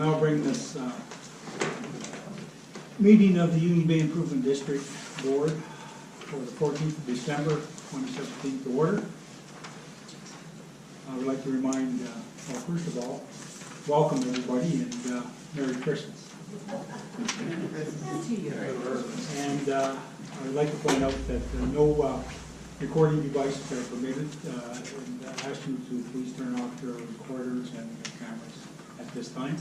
now bring this meeting of the Union Bay Improvement District Board for the 14th of December 2017 to order. I would like to remind, well, first of all, welcome everybody and Merry Christmas. And I would like to point out that no recording devices are permitted, and ask you to please turn off your recorders and your cameras at this time.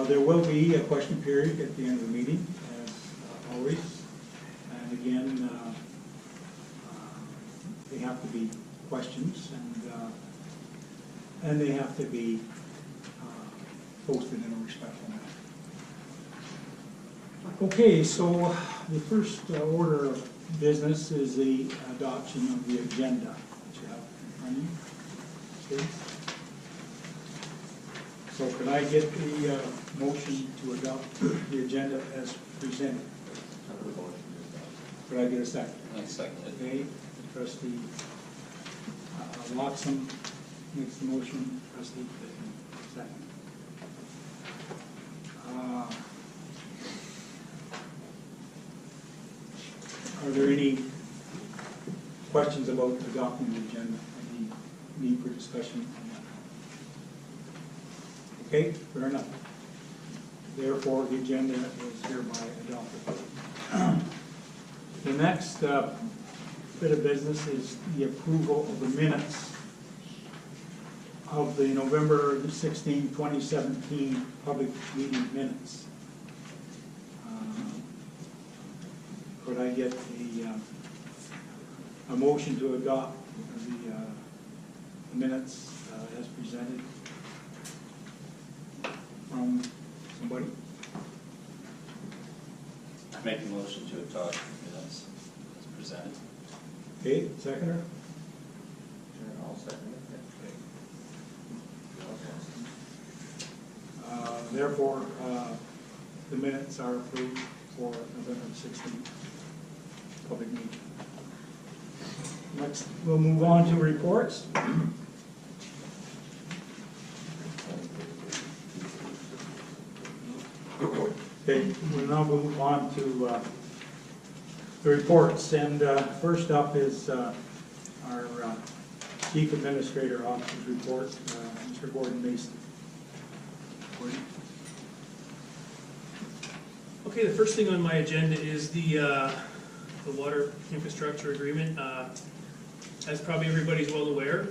There will be a question period at the end of the meeting, as always. And again, they have to be questions, and they have to be posted in a respectful manner. Okay, so the first order of business is the adoption of the agenda that you have in front of you. Okay. So could I get the motion to adopt the agenda as presented? Could I get a second? I second it. Okay, Trustee Watson makes the motion, Trustee Pittman second. Are there any questions about adopting the agenda? Any need for discussion on that? Okay, fair enough. Therefore, the agenda is hereby adopted. The next bit of business is the approval of the minutes of the November 16, 2017 public meeting minutes. Could I get a motion to adopt the minutes as presented from somebody? I make a motion to adopt the minutes as presented. Okay, seconder? I'll second it. Therefore, the minutes are approved for November 16th public meeting. Next, we'll move on to reports. Okay, we'll now move on to the reports, and first up is our Chief Administrator Officer's report, Mr. Gordon Mason. Gordon. Okay, the first thing on my agenda is the water infrastructure agreement. As probably everybody's well aware,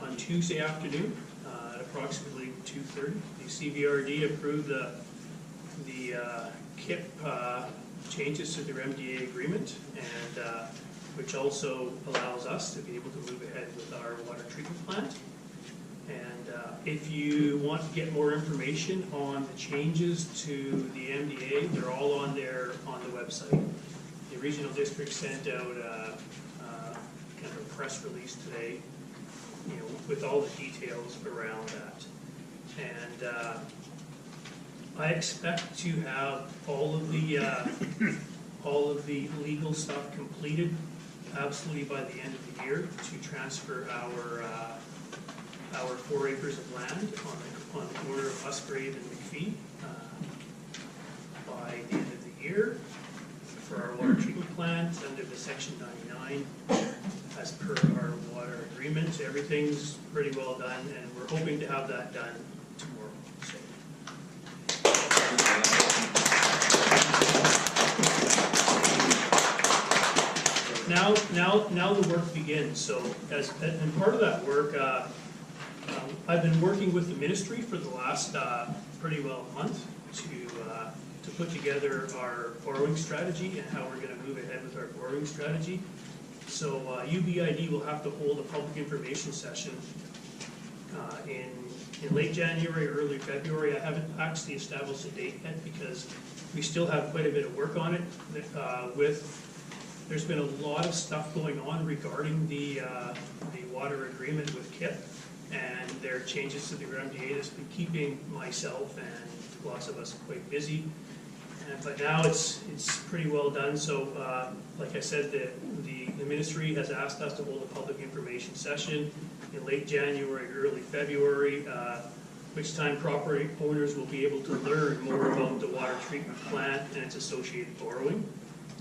on Tuesday afternoon at approximately 2:30, the CVRD approved the KIP changes to their MDA agreement, and which also allows us to be able to move ahead with our water treatment plant. And if you want to get more information on the changes to the MDA, they're all on the website. The regional district sent out kind of a press release today, with all the details around that. And I expect to have all of the legal stuff completed absolutely by the end of the year to transfer our 4 acres of land on the corner of Musgrave and McPhee by the end of the year for our water treatment plant under the Section 99 as per our water agreement. Everything's pretty well done, and we're hoping to have that done tomorrow. So. Now the work begins. So and part of that work, I've been working with the ministry for the last pretty well a month to put together our borrowing strategy and how we're going to move ahead with our borrowing strategy. So UBID will have to hold a public information session in late January or early February. I haven't actually established a date yet because we still have quite a bit of work on it. There's been a lot of stuff going on regarding the water agreement with KIP and their changes to the MDA that's been keeping myself and lots of us quite busy. But now it's pretty well done. So like I said, the ministry has asked us to hold a public information session in late January, early February. which time property owners will be able to learn more about the water treatment plant and its associated borrowing.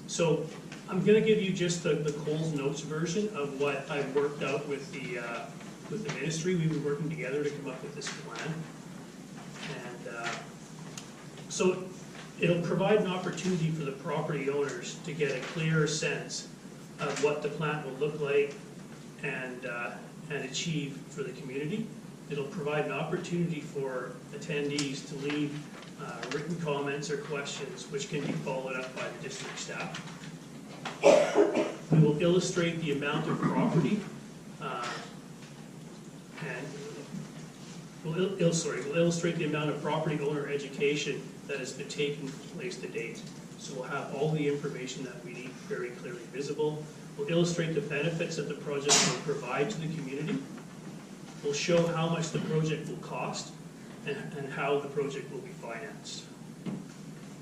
So I'm going to give you just the Coles Notes version of what I've worked out with the ministry. We've been working together to come up with this plan. And so it'll provide an opportunity for the property owners to get a clearer sense of what the plant will look like and achieve for the community. It'll provide an opportunity for attendees to leave written comments or questions, which can be followed up by the district staff. We will illustrate the amount of property we'll illustrate the amount of property owner education that has been taking place to date. So we'll have all the information that we need very clearly visible. We'll illustrate the benefits that the project will provide to the community. We'll show how much the project will cost and how the project will be financed.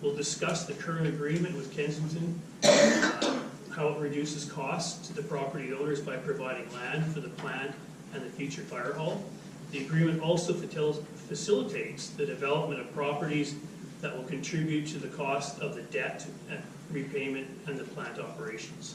We'll discuss the current agreement with Kensington, how it reduces costs to the property owners by providing land for the plant and the future fire hall. The agreement also facilitates the development of properties that will contribute to the cost of the debt and repayment and the plant operations.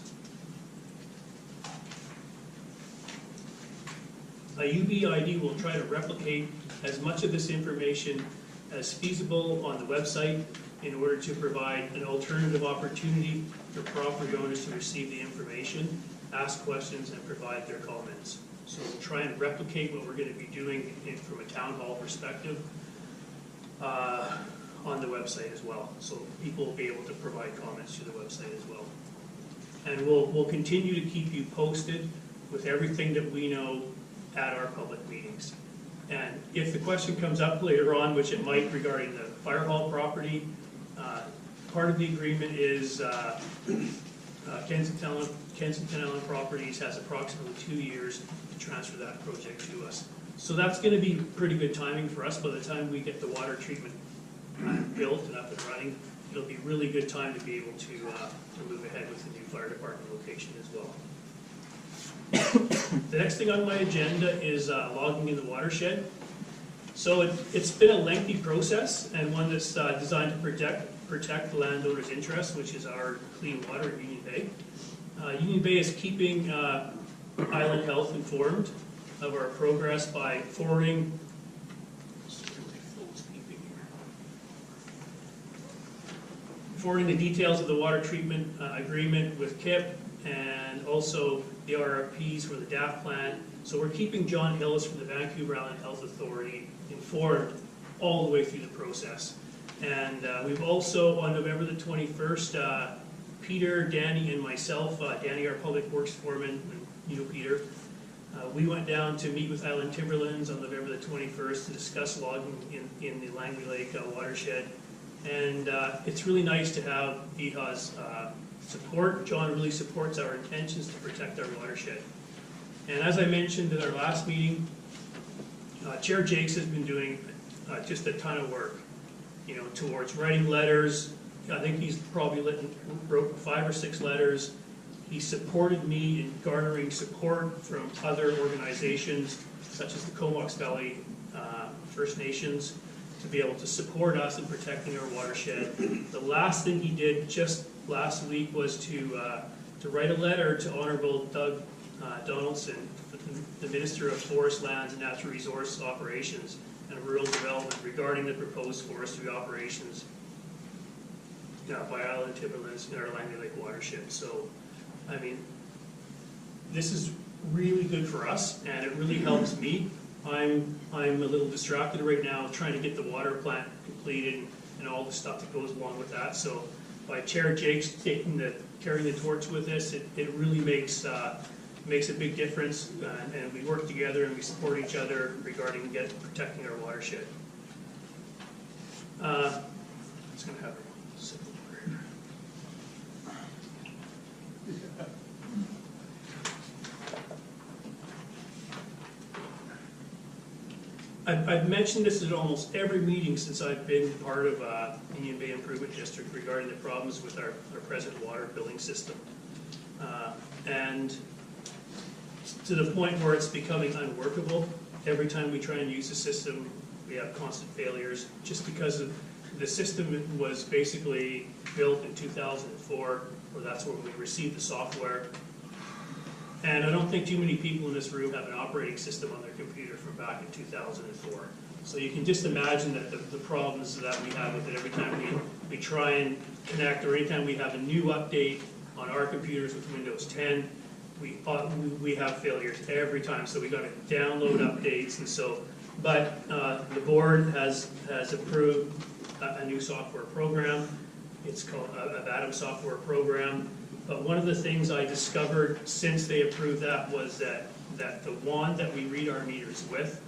A UBID will try to replicate as much of this information as feasible on the website in order to provide an alternative opportunity for property owners to receive the information, ask questions, and provide their comments. So we'll try and replicate what we're going to be doing from a town hall perspective on the website as well. So people will be able to provide comments to the website as well. And we'll continue to keep you posted with everything that we know at our public meetings. And if the question comes up later on, which it might regarding the fire hall property, part of the agreement is Kensington Island Properties has approximately 2 years to transfer that project to us. So that's going to be pretty good timing for us. By the time we get the water treatment built and up and running, it'll be really good time to be able to move ahead with the new fire department location as well. The next thing on my agenda is logging in the watershed. So it's been a lengthy process and one that's designed to protect the landowner's interests, which is our clean water in Union Bay. Union Bay is keeping Island Health informed of our progress by forwarding the details of the water treatment agreement with KIP and also the RFPs for the DAF plant. So we're keeping John Hillis from the Vancouver Island Health Authority informed all the way through the process. And we've also, on November the 21st, Peter, Danny, and myself, Danny, our Public Works Foreman, and you know Peter, we went down to meet with Island Timberlands on November the 21st to discuss logging in the Langley Lake watershed. And it's really nice to have VHA's support. John really supports our intentions to protect our watershed. And as I mentioned in our last meeting, Chair Jakes has been doing just a ton of work, you know, towards writing letters. I think he's probably wrote 5 or 6 letters. He supported me in garnering support from other organizations, such as the Comox Valley First Nations, to be able to support us in protecting our watershed. The last thing he did just last week was to write a letter to Honourable Doug Donaldson, the Minister of Forest Lands and Natural Resource Operations and Rural Development, regarding the proposed forestry operations by Island Timberlands in our Langley Lake watershed. So, I mean, this is really good for us, and it really helps me. I'm a little distracted right now trying to get the water plant completed and all the stuff that goes along with that. So, by Chair Jakes carrying the torch with this, it really makes a big difference, and we work together and we support each other regarding protecting our watershed. It's going to have a sip of water here. I've mentioned this at almost every meeting since I've been part of Union Bay Improvement District regarding the problems with our present water billing system. And to the point where it's becoming unworkable. Every time we try and use the system, we have constant failures, just because of the system was basically built in 2004, or that's when we received the software. And I don't think too many people in this room have an operating system on their computer from back in 2004. So you can just imagine that the problems that we have with it every time we try and connect, or anytime we have a new update on our computers with Windows 10, we have failures every time. So we got to download updates, and so. But the board has approved a new software program. It's called a UBID software program. But one of the things I discovered since they approved that was that the wand that we read our meters with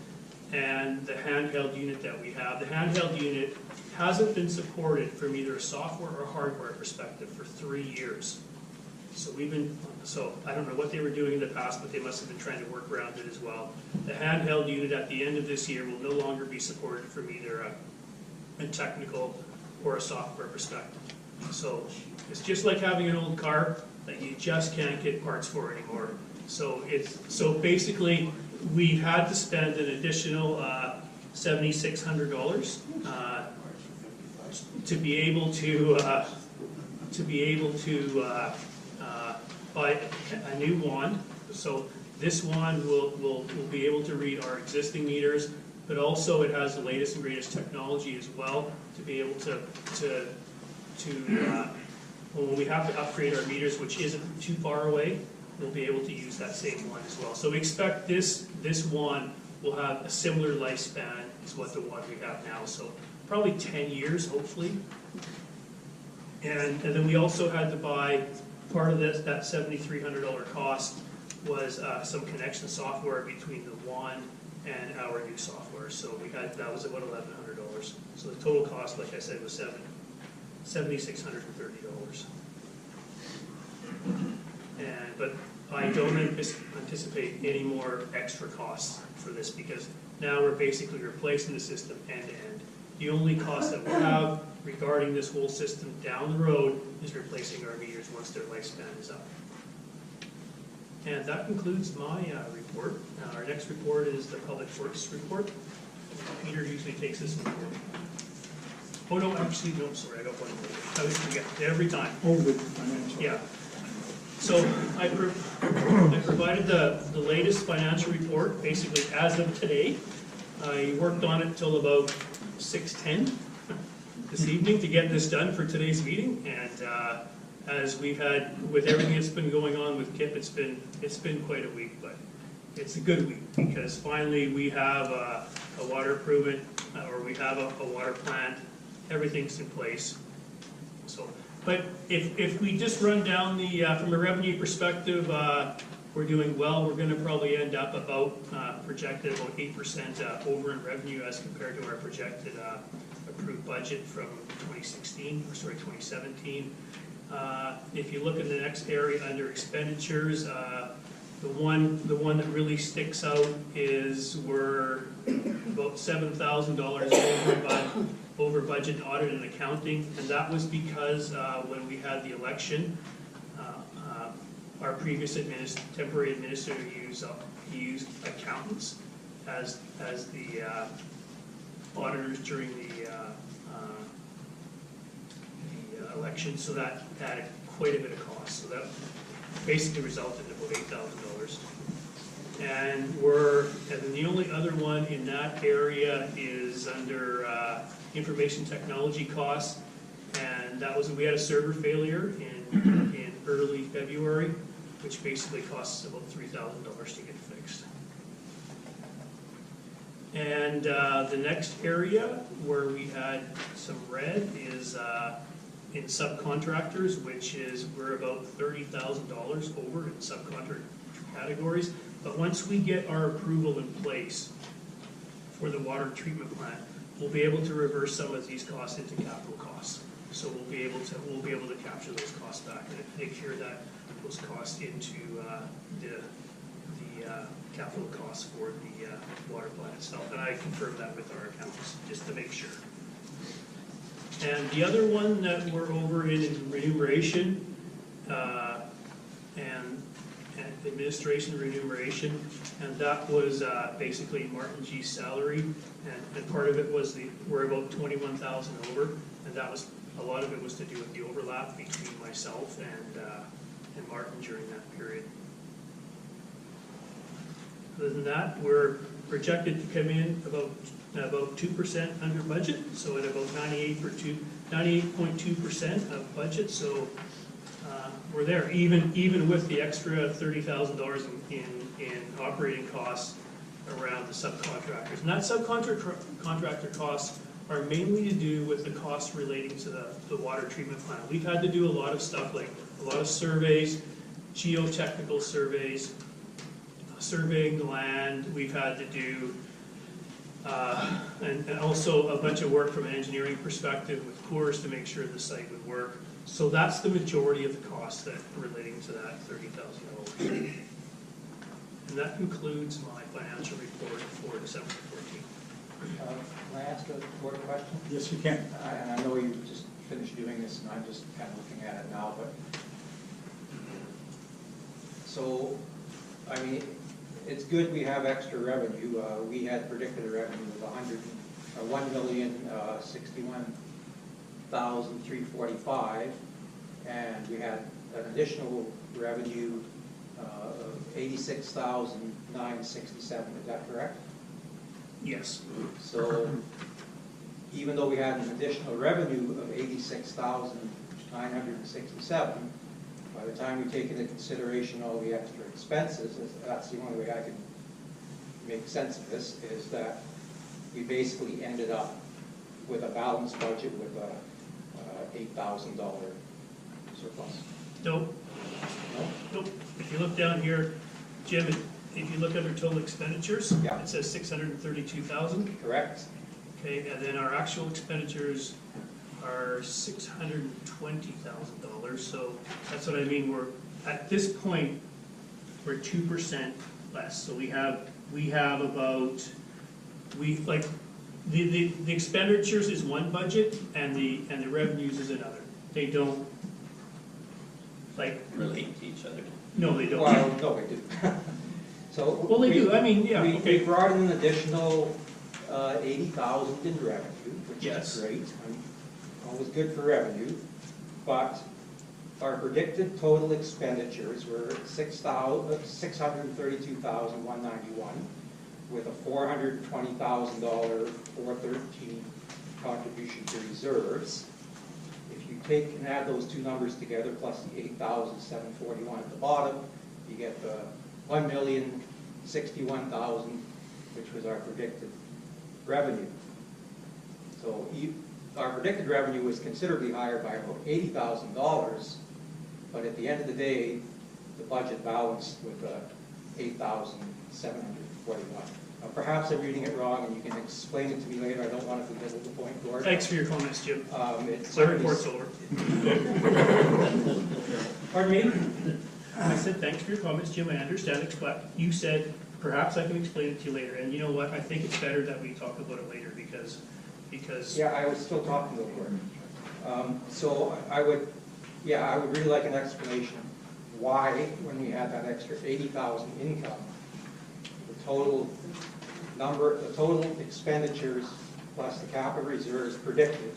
and the handheld unit that we have, the handheld unit hasn't been supported from either a software or hardware perspective for 3 years. So I don't know what they were doing in the past, but they must have been trying to work around it as well. The handheld unit at the end of this year will no longer be supported from either a technical or a software perspective. So it's just like having an old car that you just can't get parts for anymore. So basically we've had to spend an additional $7,600 to be able to buy a new wand. So this wand will be able to read our existing meters, but also it has the latest and greatest technology as well to be able to when we have to upgrade our meters, which isn't too far away, we'll be able to use that same one as well. So we expect this wand will have a similar lifespan as what the one we have now. So probably 10 years, hopefully. And then we also had to buy, part of this, that $7,300 cost was some connection software between the wand and our new software. So that was about $1,100. So the total cost, like I said, was $7,630. But I don't anticipate any more extra costs for this, because now we're basically replacing the system end to end. The only cost that we have regarding this whole system down the road is replacing our meters once their lifespan is up. And that concludes my report. Our next report is the Public Works report. Peter usually takes this one. Oh no, actually, no, sorry, I got one more. I always forget, every time. Oh, the financial. Yeah. So I provided the latest financial report, basically as of today. I worked on it till about 6:10 this evening to get this done for today's meeting. And as we've had, with everything that's been going on with KIP, it's been quite a week, but it's a good week, because finally we have a water improvement, or we have a water plant. Everything's in place. So, but if we just run down the from a revenue perspective, we're doing well. We're going to probably end up projected about 8% over in revenue as compared to our projected approved budget from 2017. If you look at the next area under expenditures, the one that really sticks out is we're about $7,000 over budget audit and accounting, and that was because when we had the election, our previous temporary administrator used accountants as the auditors during the election, so that added quite a bit of cost. So that basically resulted in about $8,000. And then the only other one in that area is under information technology costs, and that was, we had a server failure in early February, which basically costs us about $3,000 to get fixed. And the next area where we had some red is in subcontractors, which is we're about $30,000 over in subcontractor categories. But once we get our approval in place for the water treatment plant, we'll be able to reverse some of these costs into capital costs. So we'll be able to capture those costs back and adhere those costs into the capital costs for the water plant itself. And I confirmed that with our accountants just to make sure. And the other one that we're over in remuneration, administration remuneration, and that was basically Martin G's salary, and part of it was we're about 21,000 over, and that was, a lot of it was to do with the overlap between myself and Martin during that period. Other than that, we're projected to come in about 2% under budget, so at about 98.2% of budget, so we're there, even with the extra $30,000 in operating costs around the subcontractors. And that subcontractor costs are mainly to do with the costs relating to the water treatment plant. We've had to do a lot of stuff, like a lot of surveys, geotechnical surveys, surveying the land. We've had to do, and also a bunch of work from an engineering perspective with Coors to make sure the site would work. So that's the majority of the costs that are relating to that $30,000. And that concludes my financial report for December 14th. Can I ask a board question? Yes, you can. And I know you just finished doing this, and I'm just kind of looking at it now, but, so, I mean, it's good we have extra revenue. We had predicted a revenue of $1,061,345, and we had an additional revenue of $86,967. Is that correct? Yes. So even though we had an additional revenue of $86,967, by the time we take into consideration all the extra expenses, that's the only way I can make sense of this, is that we basically ended up with a balanced budget with a $8,000 surplus. Nope. No? Nope. If you look down here, Jim, if you look under total expenditures, Yeah. it says 632,000. Correct? Okay, and then our actual expenditures are $620,000. So that's what I mean. We're at this point, we're 2% less. So we have about the expenditures is one budget and the revenues is another. They don't Relate to each other. No, they don't. Well, no, we do. So Well, they do. I mean, yeah. We Okay. brought in an additional 80,000 in revenue, which Yes. is great. Always good for revenue, but our predicted total expenditures were $632,191 with a $420,000 413 contribution to reserves. If you take and add those two numbers together plus the 8,741 at the bottom, you get the $1,061,000, which was our predicted revenue. So our predicted revenue was considerably higher by about $80,000, but at the end of the day, the budget balanced with $8,741. Now, perhaps I'm reading it wrong, and you can explain it to me later. I don't want to belittle the point, Gord. Thanks for your comments, Jim. It's My report's over. Pardon me? I said, thanks for your comments, Jim. I understand it, but you said, perhaps I can explain it to you later. And you know what? I think it's better that we talk about it later because. Yeah, I was still talking to the board. So I would really like an explanation why, when we had that extra 80,000 income, the total expenditures plus the capital reserves predicted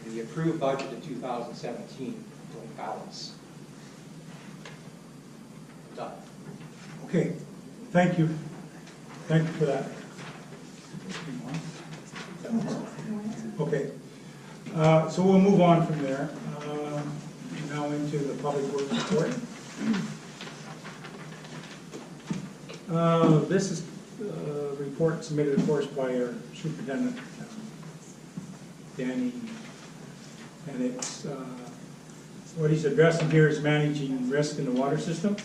in the approved budget of 2017 don't balance. Done. Okay, thank you. Thank you for that. Okay, so we'll move on from there. Now into the public works report. This is a report submitted, of course, by our superintendent, Danny, and it's what he's addressing here is managing risk in the water system.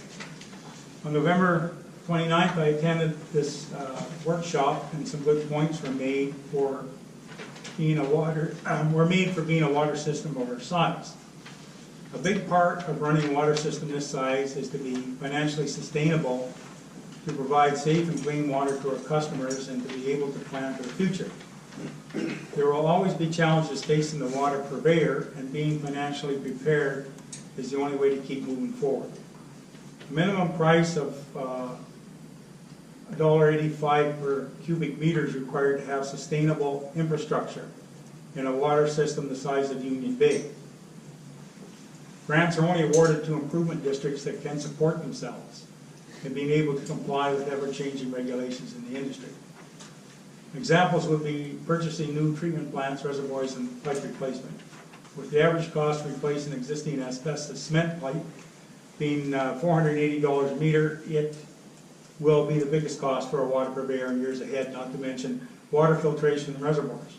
On November 29th, I attended this workshop, and some good points were made for being a water system of our size. A big part of running a water system this size is to be financially sustainable, to provide safe and clean water to our customers, and to be able to plan for the future. There will always be challenges facing the water purveyor, and being financially prepared is the only way to keep moving forward. Minimum price of $1.85 per cubic meter is required to have sustainable infrastructure in a water system the size of Union Bay. Grants are only awarded to improvement districts that can support themselves and being able to comply with ever-changing regulations in the industry. Examples would be purchasing new treatment plants, reservoirs, and pipe replacement. With the average cost to replace an existing asbestos cement pipe being $480 a meter, it will be the biggest cost for a water purveyor in years ahead, not to mention water filtration and reservoirs.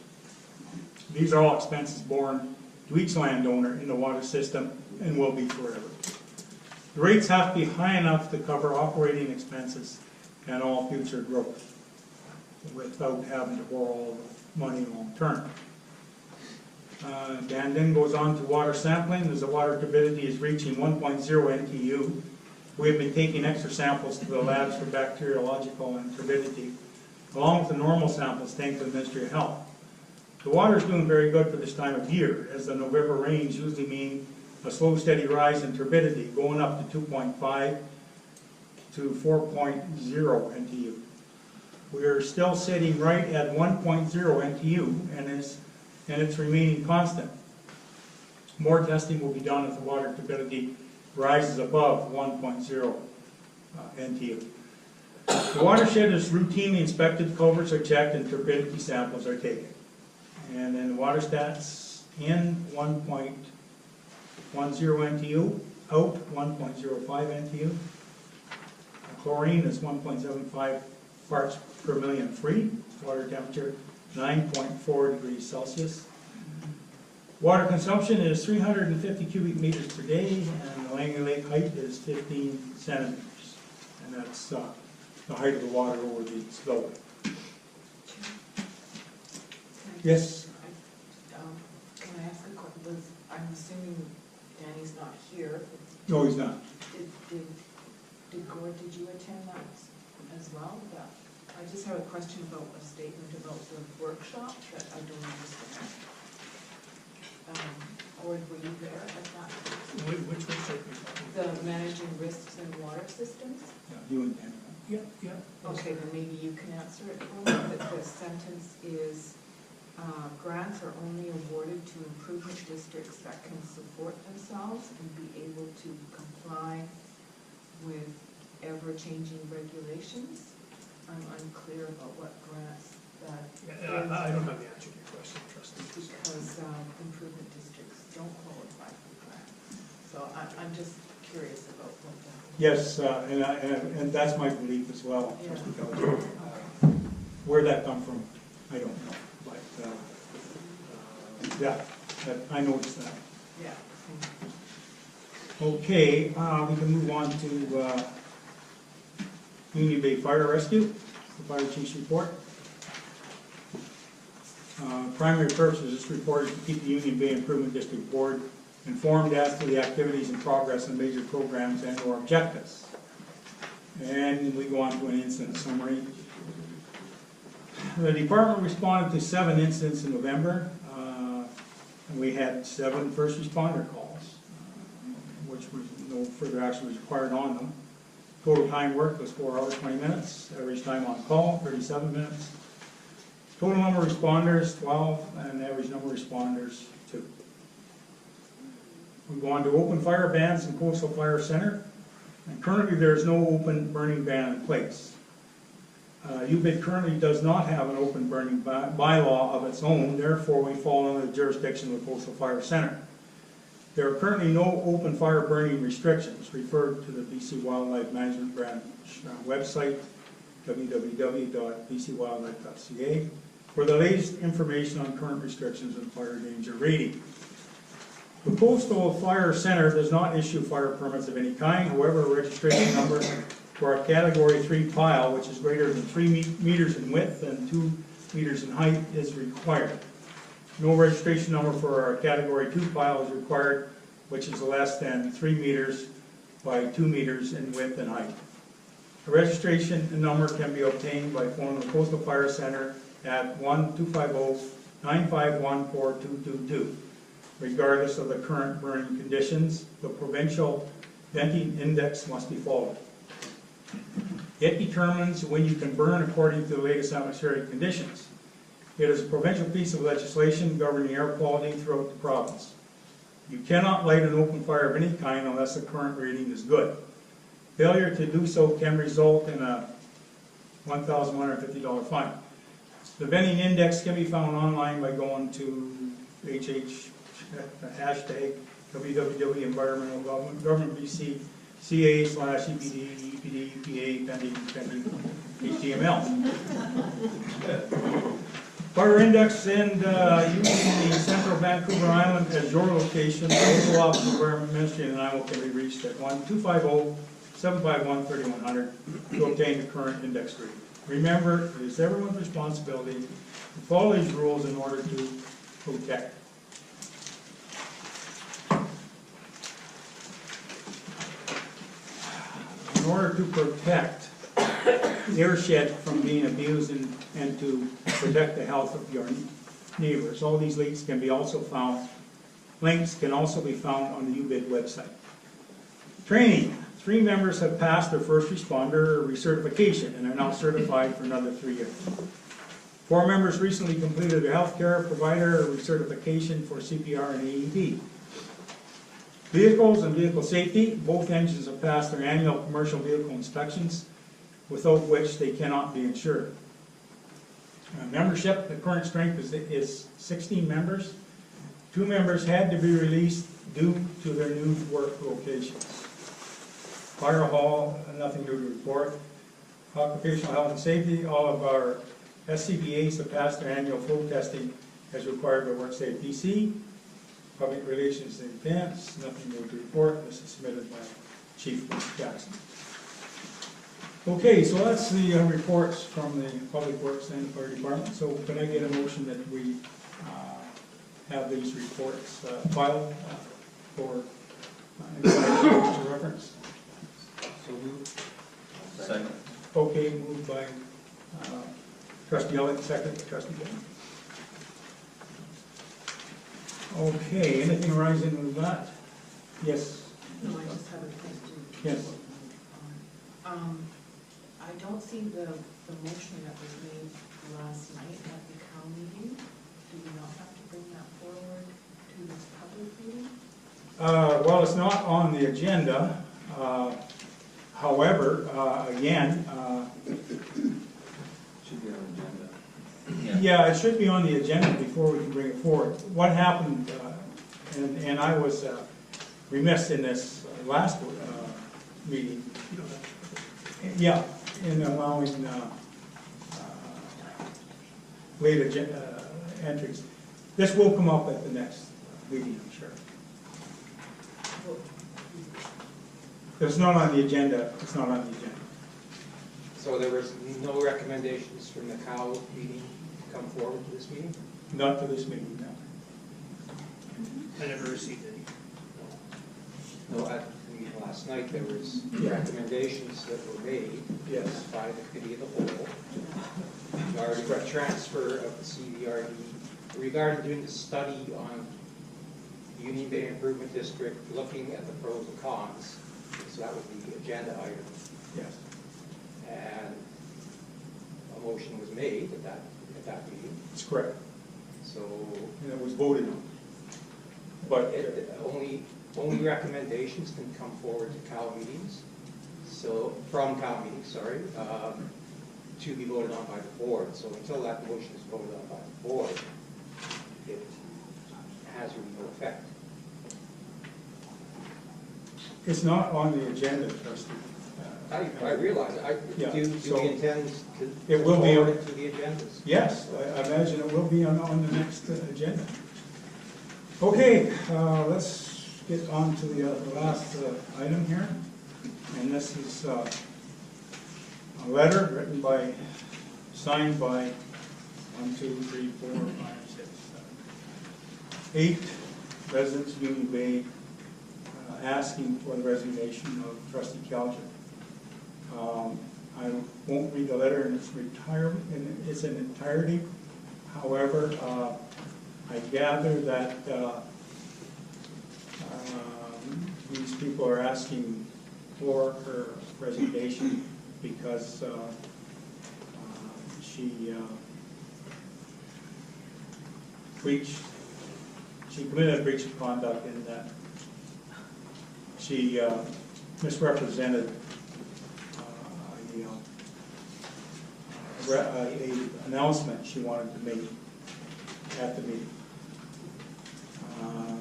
These are all expenses borne to each landowner in the water system and will be forever. The rates have to be high enough to cover operating expenses and all future growth without having to borrow all the money long term. Dan then goes on to water sampling. As the water turbidity is reaching 1.0 NTU, we have been taking extra samples to the labs for bacteriological and turbidity, along with the normal samples taken to the Ministry of Health. The water is doing very good for this time of year, as the November rains usually mean a slow, steady rise in turbidity, going up to 2.5 to 4.0 NTU. We are still sitting right at 1.0 NTU, and it's remaining constant. More testing will be done if the water turbidity rises above 1.0 NTU. The watershed is routinely inspected, culverts are checked, and turbidity samples are taken. And then the water stats in 1.10 NTU, out 1.05 NTU. Chlorine is 1.75 parts per million free. Water temperature 9.4 degrees Celsius. Water consumption is 350 cubic meters per day, and the Langley Lake height is 15 centimeters. And that's the height of the water over the spillway. Yes? Can I ask a question? I'm assuming Danny's not here. No, he's not. Gord, did you attend that as well? I just have a question about a statement about the workshop that I don't understand. Gord, were you there at that? Which workshop are you talking about? The managing risks in water systems? Yeah, you and Dan. Yeah. Okay, then maybe you can answer it for me. That the sentence is, grants are only awarded to improvement districts that can support themselves and be able to comply with ever-changing regulations. I'm unclear about what grants that is. I don't have the answer to your question, trust me. Because improvement districts don't qualify for grants. So I'm just curious about what that is. Yes, and that's my belief as well. Yeah. Trustee Kelly. Where that come from, I don't know. But yeah, I noticed that. Yeah. Okay, we can move on to Union Bay Fire Rescue, the Fire Chief's report. Primary purpose of this report is to keep the Union Bay Improvement District Board informed as to the activities and progress and major programs and or objectives. And we go on to an incident summary. The department responded to 7 incidents in November, and we had 7 first responder calls, which was no further action was required on them. Total time worked was 4 hours, 20 minutes. Average time on call, 37 minutes. Total number of responders, 12, and average number of responders, 2. We go on to open fire bans in Coastal Fire Center, and currently there is no open burning ban in place. UBID currently does not have an open burning bylaw of its own, therefore we fall under the jurisdiction of the Coastal Fire Center. There are currently no open fire burning restrictions. Referred to the BC Wildlife Management Branch website, www.bcwildlife.ca, for the latest information on current restrictions and fire danger rating. The Coastal Fire Center does not issue fire permits of any kind. However, a registration number for a Category 3 pile, which is greater than 3 meters in width and 2 meters in height, is required. No registration number for a Category 2 pile is required, which is less than 3 meters by 2 meters in width and height. A registration number can be obtained by phoning the Coastal Fire Center at 1-250-951-4222. Regardless of the current burning conditions, the provincial venting index must be followed. It determines when you can burn according to the latest atmospheric conditions. It is a provincial piece of legislation governing air quality throughout the province. You cannot light an open fire of any kind unless the current rating is good. Failure to do so can result in a $1,150 fine. The venting index can be found online by going to hashtag www.environmental government BC CA/EPD, EPD, EPA, pending HTML. Fire index and using the Central Vancouver Island as your location, the local office of Environment Ministry and Iowa can be reached at 1-250-751-3100 to obtain the current index reading. Remember, it is everyone's responsibility to follow these rules in order to protect. In order to protect airshed from being abused and to protect the health of your neighbors. All these links can also be found on the UBID website. Training. 3 members have passed their first responder recertification and are now certified for another 3 years. 4 members recently completed their healthcare provider recertification for CPR and AED. Vehicles and vehicle safety. Both engines have passed their annual commercial vehicle inspections, without which they cannot be insured. Membership, the current strength is 16 members. 2 members had to be released due to their new work locations. Fire hall, nothing to report. Occupational health and safety, all of our SCBAs have passed their annual flow testing as required by WorkSafe BC. Public relations and events, nothing new to report. This is submitted by Chief Jackson. Okay, so that's the reports from the Public Works and Fire Department. So can I get a motion that we have these reports filed for reference? So moved. Second. Okay, moved by Trustee Elliott, second by Trustee Bowman. Okay, anything arising with that? Yes. No, I just have a question. Yes. I don't see the motion that was made last night at the COW meeting. Do we not have to bring that forward to this public meeting? Well, it's not on the agenda. However, again, Should be on the agenda. yeah, it should be on the agenda before we can bring it forward. What happened, and I was remiss in this last meeting. Yeah, in allowing late agenda entries. This will come up at the next meeting, I'm sure. It's not on the agenda. It's not on the agenda. So there was no recommendations from the COW meeting to come forward to this meeting? Not to this meeting, no. I never received any. No, at the meeting last night, there was recommendations that were made Yes. by the committee of the whole regarding the transfer of the CVRD, regarding doing the study on Union Bay Improvement District, looking at the pros and cons. So that was the agenda item. Yes. And a motion was made at that meeting. It's correct. So And it was voted on. But only recommendations can come forward to COW meetings. So from COW meetings, sorry, to be voted on by the board. So until that motion is voted on by the board, it has really no effect. it's not on the agenda, Trustee. I realize. Yeah, Do so we intend to it will be forward on- it to the agendas? Yes, I imagine it will be on the next agenda. Okay, let's get on to the last item here. And this is a letter written signed by 1, 2, 3, 4, 5, 6, 7, 8 residents of Union Bay asking for the resignation of Trustee Calger. I won't read the letter in its entirety. However, I gather that these people are asking for her resignation because she committed a breach of conduct in that she misrepresented a announcement she wanted to make at the meeting.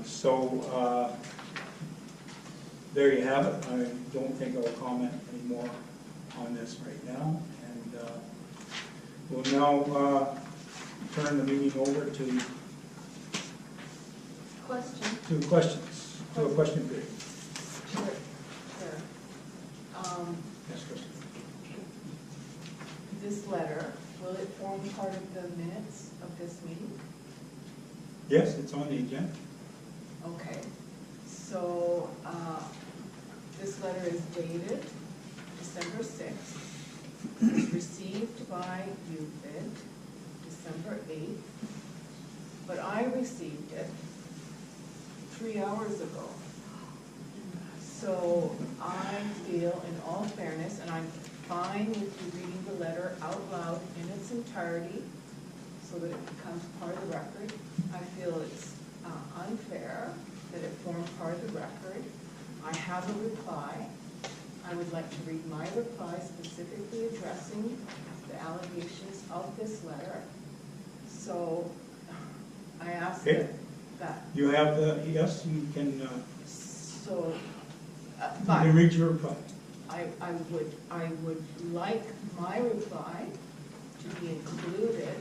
So there you have it. I don't think I'll comment anymore on this right now, and we'll now turn the meeting over to questions, to a question period. Sure. Yes, Kristen. This letter, will it form part of the minutes of this meeting? Yes, it's on the agenda. Okay, so this letter is dated December 6th. It was received by UBID December 8th, but I received it 3 hours ago. So I feel, in all fairness, and I'm fine with you reading the letter out loud in its entirety so that it becomes part of the record. I feel it's unfair that it formed part of the record. I have a reply. I would like to read my reply specifically addressing the allegations of this letter. So I ask Okay. that. You have the, yes, you can, So, you but can read your reply. I would like my reply to be included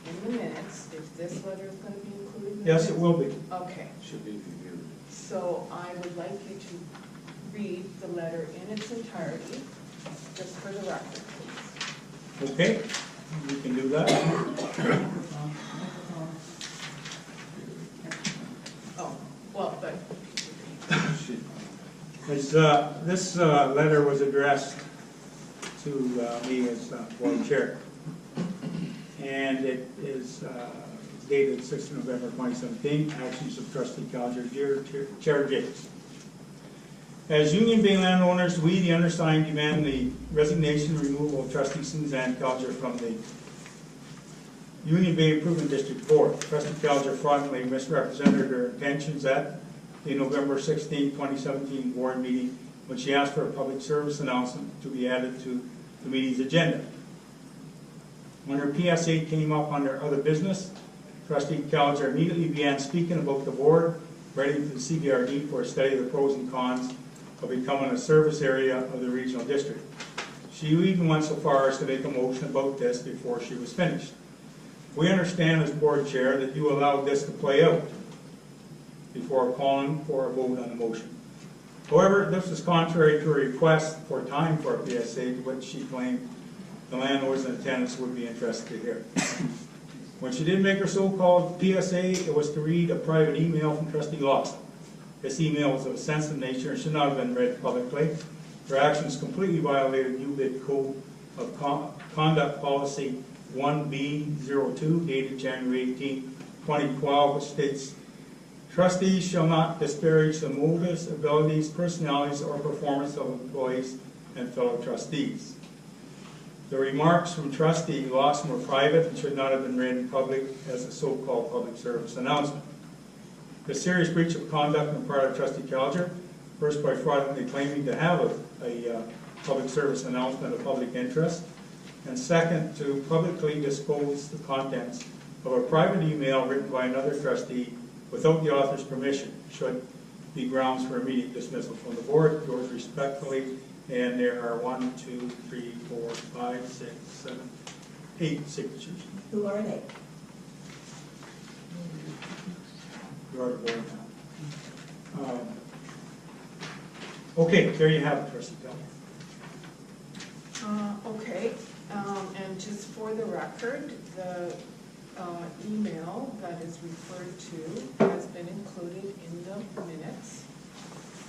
in the minutes, if this letter is going to be included in the minutes. Yes, it will be. Okay, Should be reviewed. so I would like you to read the letter in its entirety, just for the record, please. Okay, we can do that. Oh, well, but, This letter was addressed to me as board chair, and it is dated 6th November 2017, actions of trustee Calger, dear Chair Jakes. As Union Bay landowners, we, the undersigned, demand the resignation and removal of trustee Suzanne Calger from the Union Bay Improvement District Board. Trustee Calger fraudulently misrepresented her intentions at the November 16, 2017 board meeting when she asked for a public service announcement to be added to the meeting's agenda. When her PSA came up under other business, trustee Calger immediately began speaking about the board, writing to the CBRD for a study of the pros and cons of becoming a service area of the regional district. She even went so far as to make a motion about this before she was finished. We understand as board chair that you allowed this to play out before calling for a vote on the motion. However, this is contrary to a request for time for a PSA, to which she claimed the landowners and tenants would be interested to hear. When she did make her so-called PSA, it was to read a private email from trustee Lawson. This email was of a sensitive nature and should not have been read publicly. Her actions completely violated UBID Code of Conduct Policy 1B02, dated January 18, 2012, which states, trustees shall not disparage the motives, abilities, personalities, or performance of employees and fellow trustees. The remarks from trustee Lawson were private and should not have been read in public as a so-called public service announcement. The serious breach of conduct on the part of trustee Calger, first by fraudulently claiming to have a public service announcement of public interest, and second, to publicly disclose the contents of a private email written by another trustee without the author's permission, should be grounds for immediate dismissal from the board. Yours respectfully, and there are 1, 2, 3, 4, 5, 6, 7, 8 signatures. Who are they? You are the board now. Okay, there you have it, trustee Calger. Okay, and just for the record, the email that is referred to has been included in the minutes,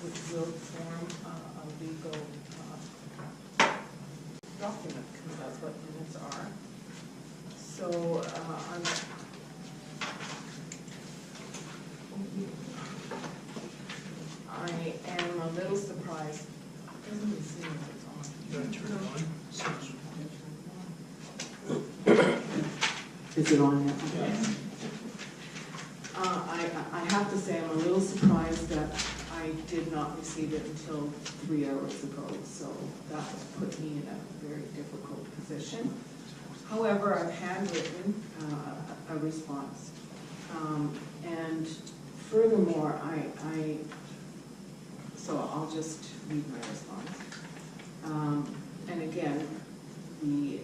which will form a legal document, because that's what minutes are. So I am Turn it on. Is it on now? Okay. I have to say, I'm a little surprised that I did not receive it until 3 hours ago, so that put me in a very difficult position. However, I've handwritten a response. And furthermore, so I'll just read my response. And again, the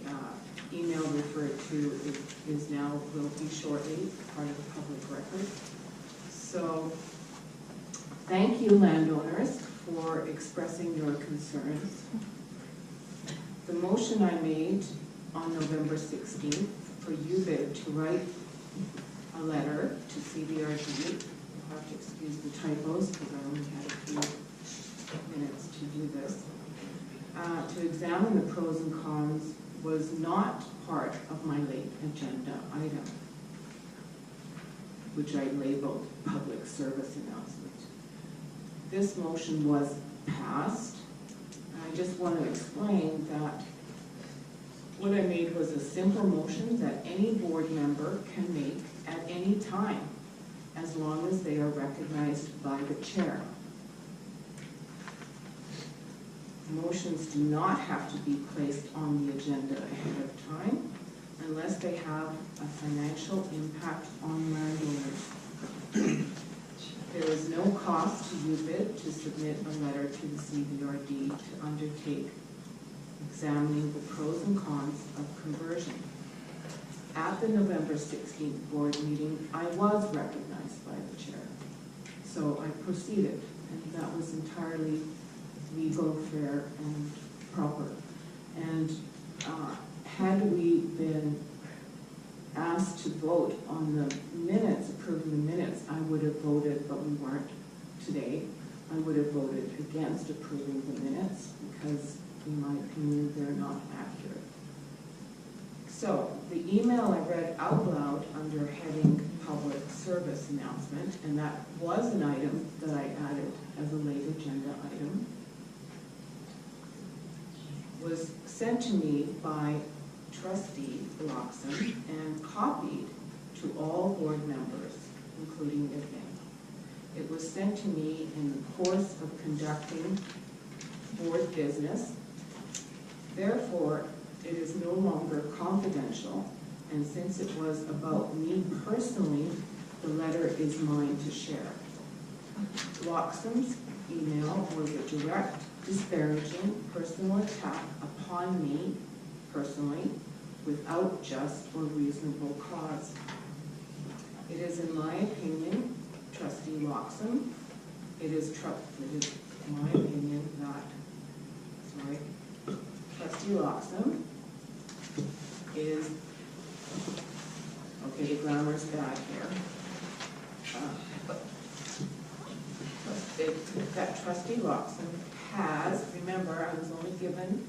email referred to is now, will be shortly, part of the public record. So, thank you, landowners, for expressing your concerns. The motion I made on November 16th for UBID to write a letter to CBRD, you'll have to excuse the typos because I only had a few minutes to do this, to examine the pros and cons was not part of my late agenda item, which I labeled public service announcement. This motion was passed. I just want to explain that what I made was a simple motion that any board member can make at any time, as long as they are recognized by the chair. Motions do not have to be placed on the agenda ahead of time unless they have a financial impact on landowners. There is no cost to UBID to submit a letter to the CBRD to undertake examining the pros and cons of conversion. At the November 16th board meeting, I was recognized by the chair. So I proceeded, and that was entirely legal, fair, and proper. And had we been asked to vote on the minutes, approving the minutes, I would have voted, but we weren't today. I would have voted against approving the minutes because, in my opinion, they're not accurate. So the email I read out loud under heading public service announcement, and that was an item that I added as a late agenda item, was sent to me by trustee Loxon and copied to all board members, including Vivian. It was sent to me in the course of conducting board business. Therefore, it is no longer confidential, and since it was about me personally, the letter is mine to share. Loxon's email was a direct, disparaging personal attack upon me personally without just or reasonable cause. It is, in my opinion, trustee Loxon, it is my opinion that, trustee Loxon is, okay, the grammar's bad here. That trustee Loxon has, remember, I was only given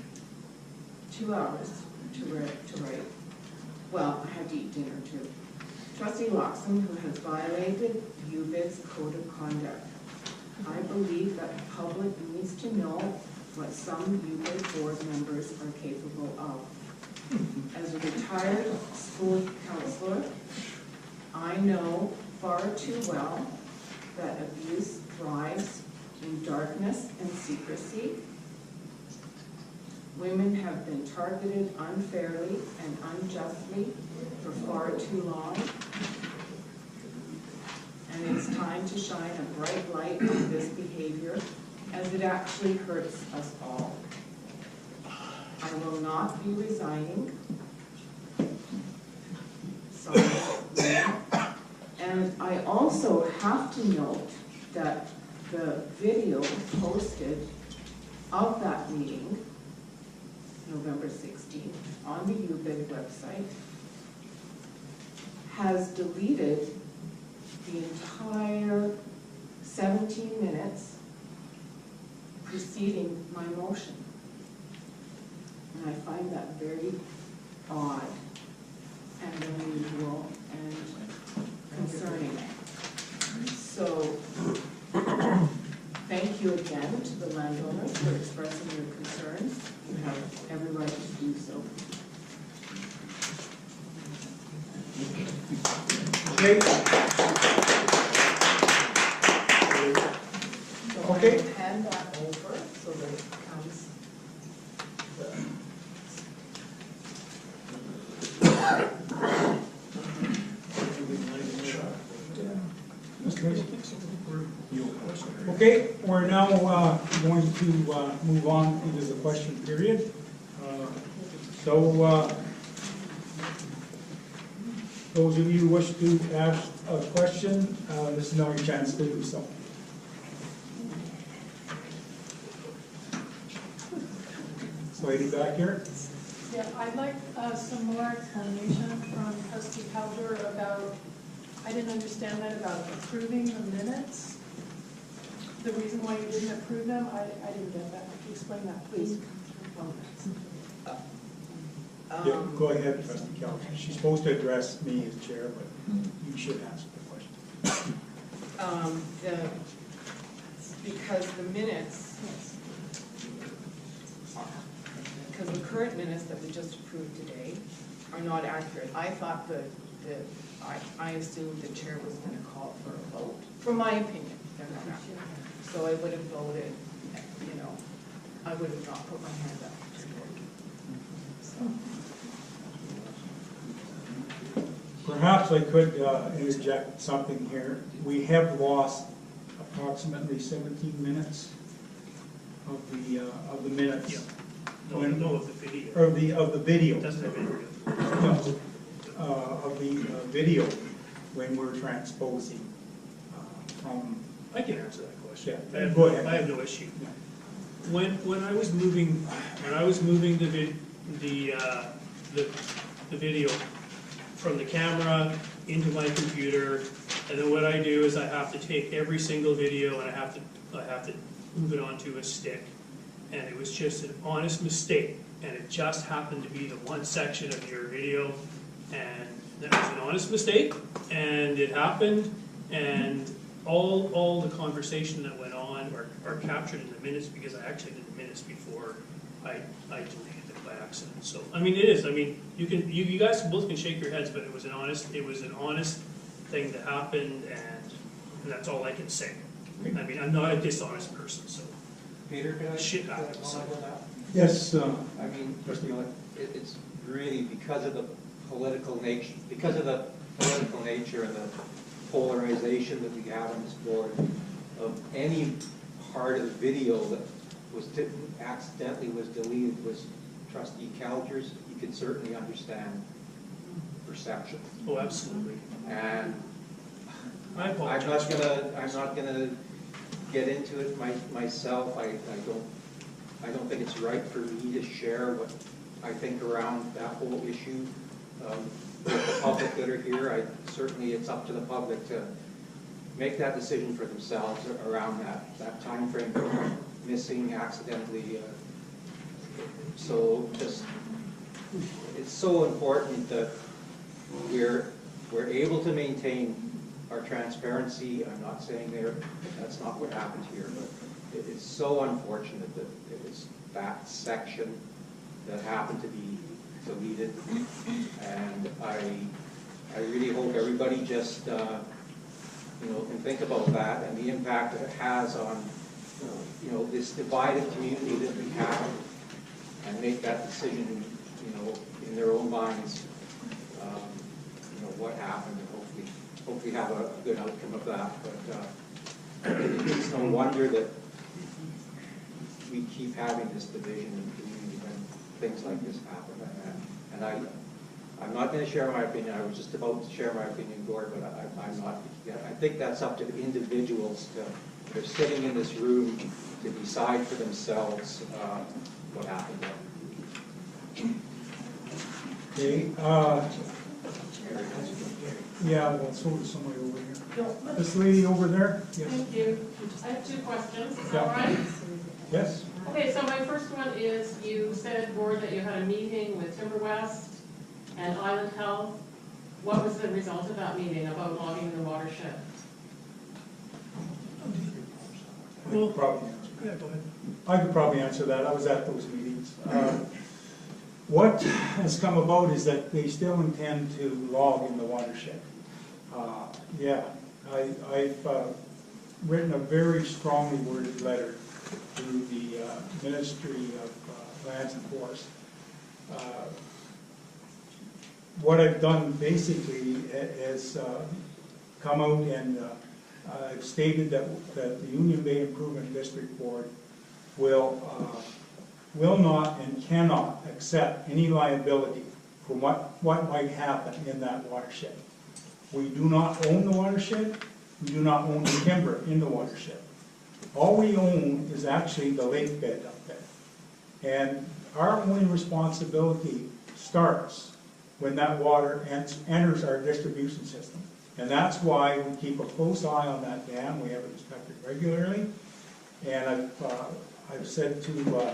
2 hours to write. Well, I had to eat dinner too. Trustee Loxon, who has violated UBID's code of conduct. I believe that the public needs to know what some UBID board members are capable of. As a retired school counselor, I know far too well that abuse thrives in darkness and secrecy. Women have been targeted unfairly and unjustly for far too long. And it's time to shine a bright light on this behavior, as it actually hurts us all. I will not be resigning. Sorry. And I also have to note that the video posted of that meeting, November 16th, on the UBID website, has deleted the entire 17 minutes preceding my motion. And I find that very odd and unusual and concerning. So, thank you again to the landowners for expressing your concerns. You have Okay, So Okay. I will hand that over so that it becomes okay, we're now going to move on into the question period. So those of you who wish to ask a question, this is now your chance to do so. This lady back here. Yeah, I'd like some more explanation from trustee Calder about, I didn't understand that about approving the minutes. The reason why you didn't approve them, I didn't get that. Could you explain that, please? Yeah, go ahead, trustee Kelly. She's supposed to address me as chair, but you should answer the question. because the minutes, because the current minutes that we just approved today are not accurate. I thought I assumed the chair was gonna call for a vote. From my opinion, they're not accurate. So I would have voted, you know, I would have not put my hand up to vote. So. Perhaps I could interject something here. We have lost approximately 17 minutes of the minutes. Yeah. No, of the video. Of the video. It doesn't have any. No, of the video when we're transposing from. I can answer that question. Yeah, go ahead. I have no issue. Yeah. When I was moving the video from the camera into my computer, and then what I do is I have to take every single video and I have to move it onto a stick. And it was just an honest mistake, and it just happened to be the one section of your video, and that was an honest mistake, and it happened, and all the conversation that went on are captured in the minutes, because I actually did the minutes before I deleted it by accident. So, I mean, it is, I mean, you guys both can shake your heads, but it was an honest thing that happened, and that's all I can say. I mean, I'm not a dishonest person, so. Peter, can I? Shit happens. comment on that? Yes, I mean, you know, it's really because of the political nature, and the polarization that we have on this board, of any part of the video that accidentally was deleted was trustee Calger's. You can certainly understand perception. Oh, absolutely. And I I'm apologize. not gonna get into it myself. I don't think it's right for me to share what I think around that whole issue with the public that are here. Certainly it's up to the public to make that decision for themselves around that time frame missing accidentally. So just, it's so important that we're able to maintain our transparency. I'm not saying that's not what happened here, but it is so unfortunate that it was that section that happened to be deleted. And I really hope everybody just can think about that and the impact that it has on this divided community that we have, and make that decision in their own minds what happened, and hopefully have a good outcome of that. But it's no wonder that we keep having this division in the community when things like this happen. And I'm not going to share my opinion. I was just about to share my opinion, Gord, but I'm not. I think that's up to the individuals they're sitting in this room to decide for themselves what happened there. okay. Yeah, well, so is somebody over here. This lady over there? Yes. Thank you. I have two questions, is Yeah. that right? Yes? Okay, so my first one is, you said, Gord, that you had a meeting with Timber West and Island Health. What was the result of that meeting about logging the watershed? Well, probably answer. Yeah, go ahead. I could probably answer that. I was at those meetings. What has come about is that they still intend to log in the watershed. Yeah, I've written a very strongly worded letter to the Ministry of Lands and Forests. What I've done basically is come out and stated that the Union Bay Improvement District Board will not and cannot accept any liability for what might happen in that watershed. We do not own the watershed. We do not own the timber in the watershed. All we own is actually the lake bed up there. And our only responsibility starts when that water enters our distribution system. And that's why we keep a close eye on that dam. We have it inspected regularly. And I've said to the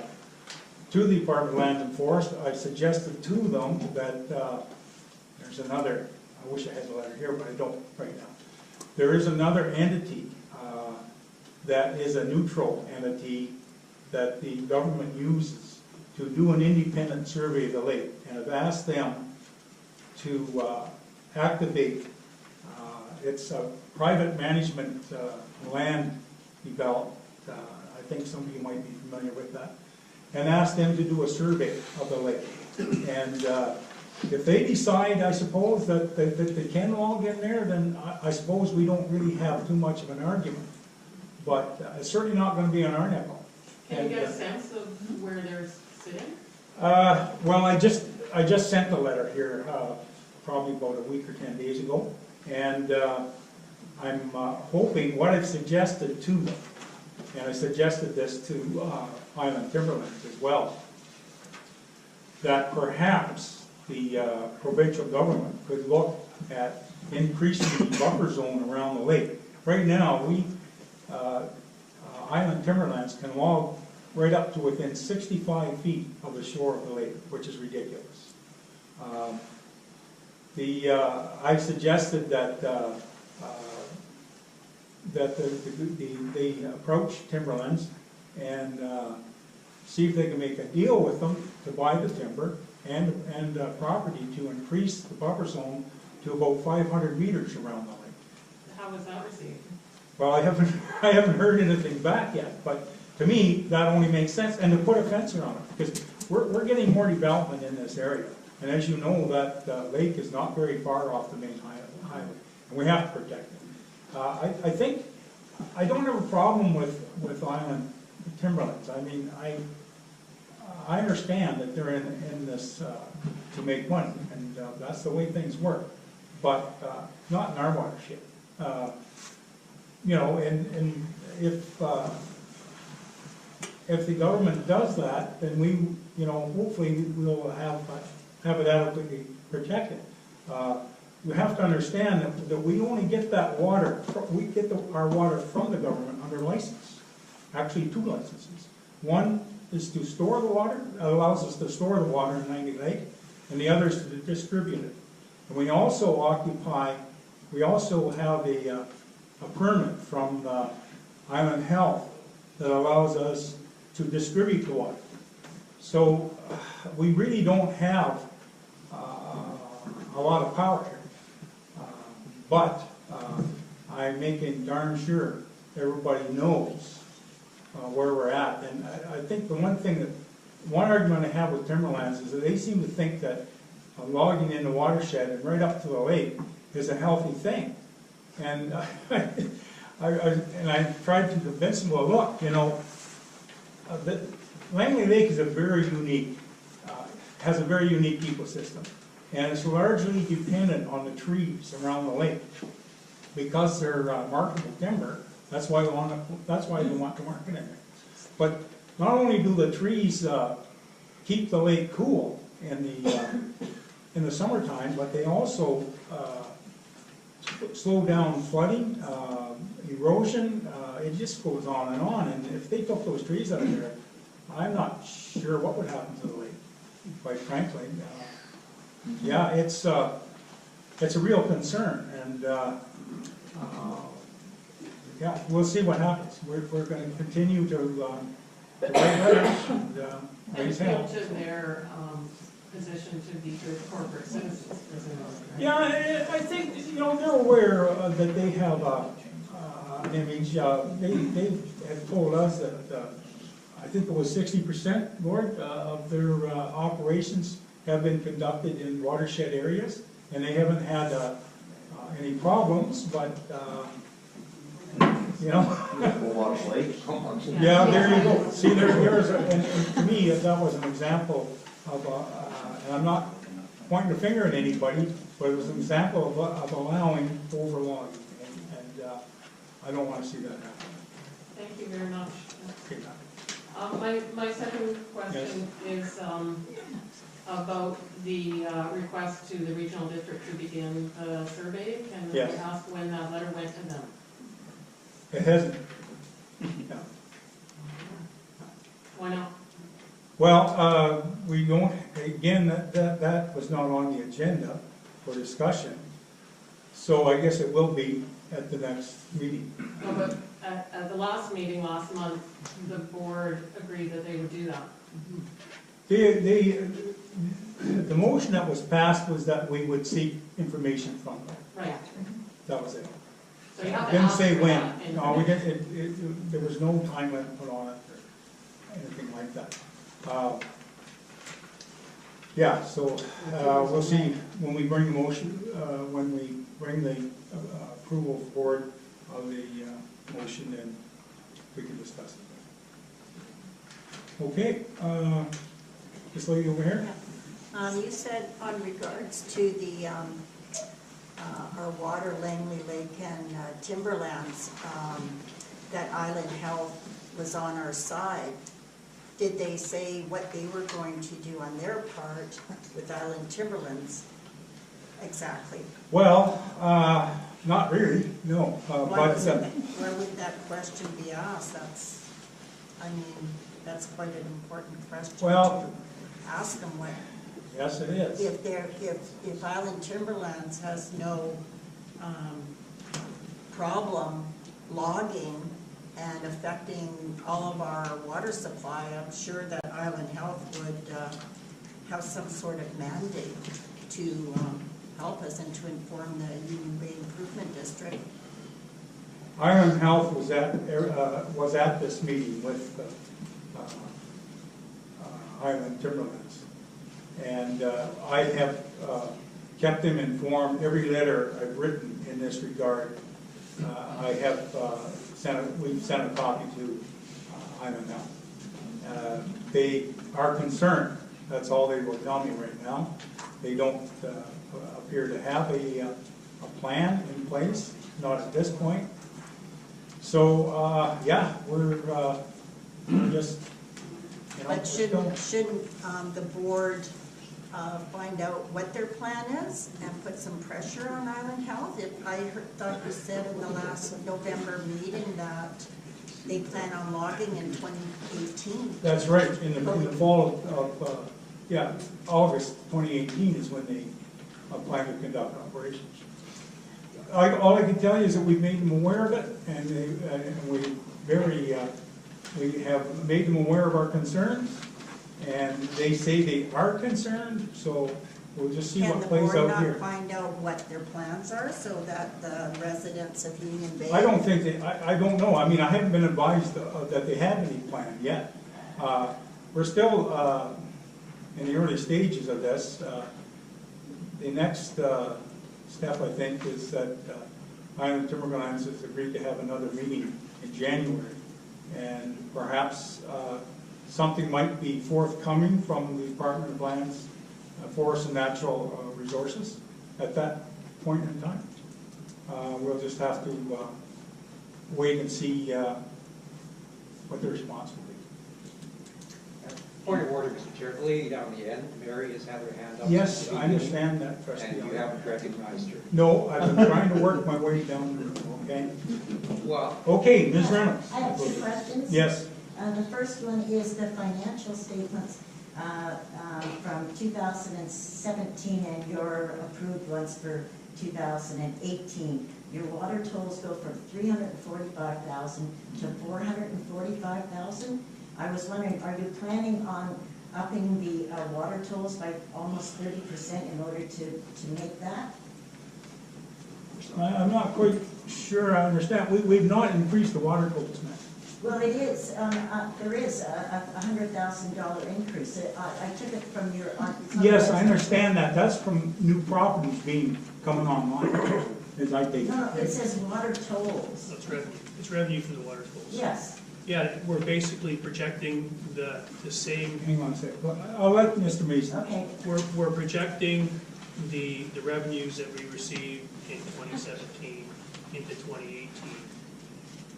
Department of Lands and Forests, I've suggested to them that there's another, I wish I had the letter here, but I don't right now. There is another entity that is a neutral entity that the government uses to do an independent survey of the lake. And I've asked them to activate, it's a private management land developed, I think some of you might be familiar with that, and asked them to do a survey of the lake. And if they decide, I suppose, that they can log in there, then I suppose we don't really have too much of an argument. But it's certainly not going to be on our nickel. Can you get a sense of where they're sitting? Well, I just sent the letter here probably about a week or 10 days ago, and I'm hoping what I've suggested to them, and I suggested this to Island Timberlands as well, that perhaps the provincial government could look at increasing the buffer zone around the lake. Right now, Island Timberlands can log right up to within 65 feet of the shore of the lake, which is ridiculous. I suggested that they approach Timberlands and see if they can make a deal with them to buy the timber and property to increase the buffer zone to about 500 meters around the lake. How was that received? Well, I haven't heard anything back yet, but to me, that only makes sense, and to put a fence around it, because we're getting more development in this area. And as you know, that lake is not very far off the main highway, and we have to protect it. I think, I don't have a problem with Island Timberlands. I mean, I understand that they're in this to make money, and that's the way things work, but not in our watershed. You know, and if the government does that, then we, you know, hopefully we'll have it adequately protected. You have to understand that we only get that water, we get our water from the government under license. Actually, 2 licenses. One is to store the water, that allows us to store the water in Langley Lake, and the other is to distribute it. And we also have a permit from Island Health that allows us to distribute the water. So we really don't have a lot of power here. But I'm making darn sure everybody knows where we're at. And I think the one argument I have with Timberlands is that they seem to think that logging in the watershed and right up to the lake is a healthy thing. And I tried to convince them, well, look, you know, Langley Lake is has a very unique ecosystem, and it's largely dependent on the trees around the lake. Because they're marketable timber, that's why they want to market in there. But not only do the trees keep the lake cool in the summertime, but they also slow down flooding, erosion. It just goes on. And if they took those trees out of there, I'm not sure what would happen to the lake, quite frankly. Yeah, it's a real concern, and yeah, we'll see what happens. We're going to continue to write letters and raise appeal hands. to their position to be good corporate citizens. Yeah, I think, you know, they're aware that they have an image. They have told us that, I think it was 60%, Lord, of their operations have been conducted in watershed areas, and they haven't had any problems, but, you know. Yeah, there you go. See, there's, and to me, that was an example of, and I'm not pointing the finger at anybody, but it was an example of allowing overlogging, and I don't want to see that happen. Thank you very much. Okay. My second question is about the request to the regional district to begin the survey. Can I Yes. ask when that letter went to them? It hasn't. Yeah. Why not? Well, we don't, again, that was not on the agenda for discussion, so I guess it will be at the next meeting. No, but at the last meeting last month, the board agreed that they would do that. The motion that was passed was that we would seek information from them. Right. That was it. So you have to Didn't ask say for when. that. No, we didn't, there was no time limit put on it or anything like that. Yeah, so we'll see when we bring the motion, when we bring the approval forward of the motion, then we can discuss it. Okay, this lady over here? You said on regards to the, our water, Langley Lake and Timberlands, that Island Health was on our side. Did they say what they were going to do on their part with Island Timberlands exactly? Well, not really, no. Why would that question be asked? That's, I mean, that's quite an important question Well, to ask them what. yes, it is. If Island Timberlands has no problem logging and affecting all of our water supply, I'm sure that Island Health would have some sort of mandate to help us and to inform the Union Bay Improvement District. Island Health was at this meeting with Island Timberlands. And I have kept them informed. Every letter I've written in this regard, I have we've sent a copy to Island Health. They are concerned. That's all they will tell me right now. They don't appear to have a plan in place, not at this point. So yeah, we're just. You know, But shouldn't the board find out what their plan is and put some pressure on Island Health? If I thought you said in the last November meeting that they plan on logging in 2018. That's right, in the fall of August 2018 is when they plan to conduct operations. All I can tell you is that we've made them aware of it, and we have made them aware of our concerns, and they say they are concerned, so we'll just see what plays out here. Can the board not find out what their plans are so that the residents of Union Bay? I don't think I don't know. I mean, I haven't been advised that they have any plan yet. We're still in the early stages of this. The next step, I think, is that Island Timberlands has agreed to have another meeting in January. And perhaps something might be forthcoming from the Department of Lands, Forests and Natural Resources at that point in time. We'll just have to wait and see what the response will be. Point of order, Mr. Chair, the lady down the end, Mary, has had her hand up. Yes, I understand that, trustee. And you haven't recognized her. No, I've been trying to work my way down there, okay? Well, Okay, Ms. Reynolds. I have two questions. Yes. The first one is the financial statements from 2017 and your approved ones for 2018. Your water tolls go from 345,000 to 445,000. I was wondering, are you planning on upping the water tolls by almost 30% in order to make that? I'm not quite sure I understand. We've not increased the water tolls, man. Well, it is, there is a $100,000 increase. I took it from your. Yes, I understand that. That's from new properties coming online, as I take it. No, it says water tolls. That's revenue. It's revenue from the water tolls. Yes. Yeah, we're basically projecting the same, Hang on a sec. I'll let Mr. Mason. Okay. we're projecting the revenues that we received in 2017 into 2018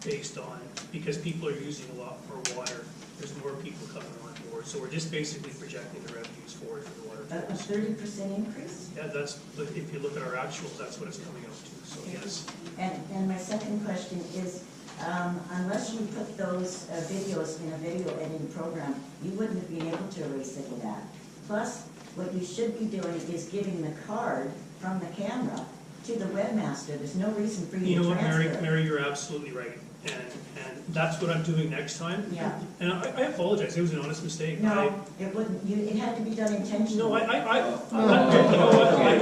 based on, because people are using a lot more water, there's more people coming on board. So we're just basically projecting the revenues forward for the water A tolls. 30% increase? Yeah, that's, if you look at our actuals, that's what it's coming out to, so yes. And my second question is, unless you put those videos in a video editing program, you wouldn't have been able to erase any of that. Plus, what you should be doing is giving the card from the camera to the webmaster. There's no reason for you You to know what, transfer it. Mary, you're absolutely right. And that's what I'm doing next time. Yeah. And I apologize, it was an honest mistake. No, it wouldn't, it had to be done intentionally. No, you know what, yeah,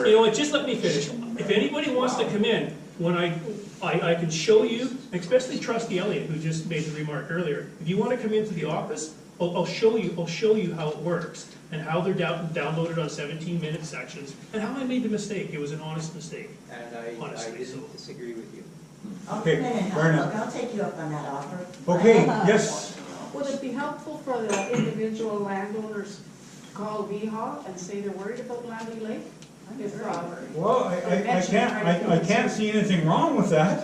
you know what, just let me finish. If anybody wants to come in, when I can show you, especially Trustee Elliott, who just made the remark earlier, if you want to come into the office, I'll show you how it works, and how they're downloaded on 17-minute sections, and how I made the mistake. It was an honest mistake. And I Honestly, so. didn't disagree with you. I'll Okay, come in and fair help. enough. Look, I'll take you up on that offer. Okay, yes. Would it be helpful for the individual landowners to call VHA and say they're worried about Landy Lake? If, Well, I can't see anything wrong with that,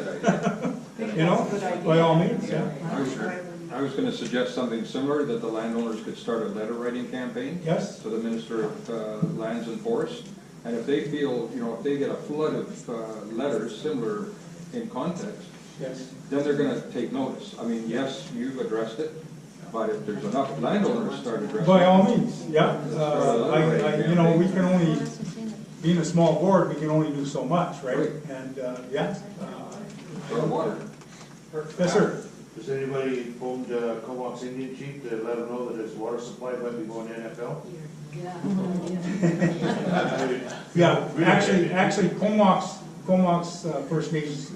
you know, by all means, yeah. I was gonna suggest something similar, that the landowners could start a letter writing campaign Yes, to the Minister of Lands and Forests. And if they feel, you know, if they get a flood of letters similar in context, yes. then they're gonna take notice. I mean, yes, you've addressed it, but if there's enough landowners start addressing it. By all means, yeah. You know, we can only, being a small board, we can only do so much, right? Right. And, yeah. For water. Yes, sir. Has anybody phoned Comox Indian Chief to let them know that his water supply might be going to NFL? Yeah, actually, Comox First Nations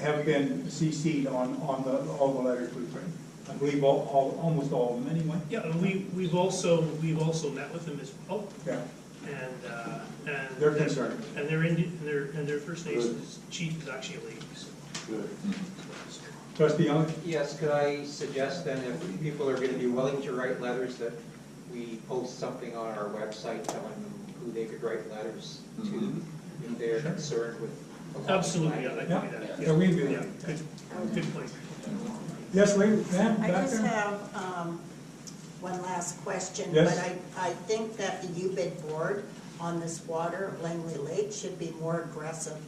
have been CC'd on all the letters we've written. I believe almost all of them anyway. Yeah, and we've also met with them as well, Yeah, and they're concerned. and their First Nations chief is actually a lady, so. Good. Trustee Young? Yes, could I suggest then, if people are going to be willing to write letters, that we post something on our website telling them who they could write letters to if they're concerned with. Absolutely, yeah, I can do that. Yeah, we do. Yeah, good point. Yes, lady, ma'am, I back just there? have one last question. Yes. But I think that the UBID board on this water, Langley Lake, should be more aggressive